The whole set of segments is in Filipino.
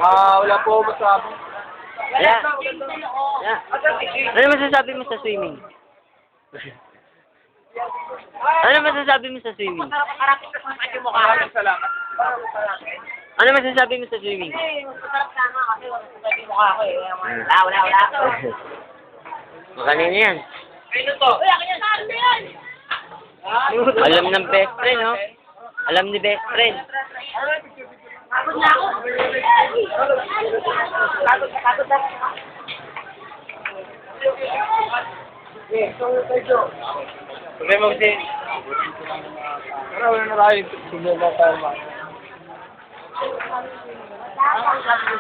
Wala po masabi. Yeah. Yeah. Ano masasabi mo sa swimming? Ano masasabi mo sa swimming? Salamat. Ano masasabi mo sa swimming? Wala. Kanina yan. Alam ng best friend, no? Alam ni best friend. Pagod na ako. Pagod na. Tuloy mo din. Pero wala na tayo. Tuloy na tayo ba?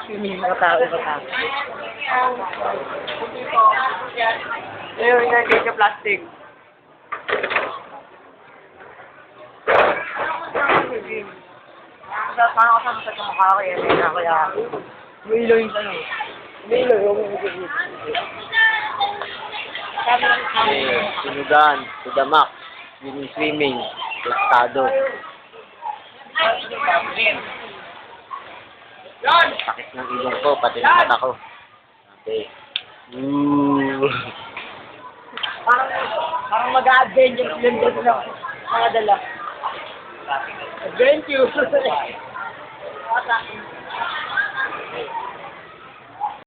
Swimming, makatao. Ayun, inagay ka plastic. Paano ka sa mukha ko yan? Kaya May ilaw yung ano. May ilaw yung Sinugan, to the max. Swimming, testado. Sakit ng ilong ko, pati ng mata ko. Okay. parang mag-a-adventure film din sila mga dala. Adventure!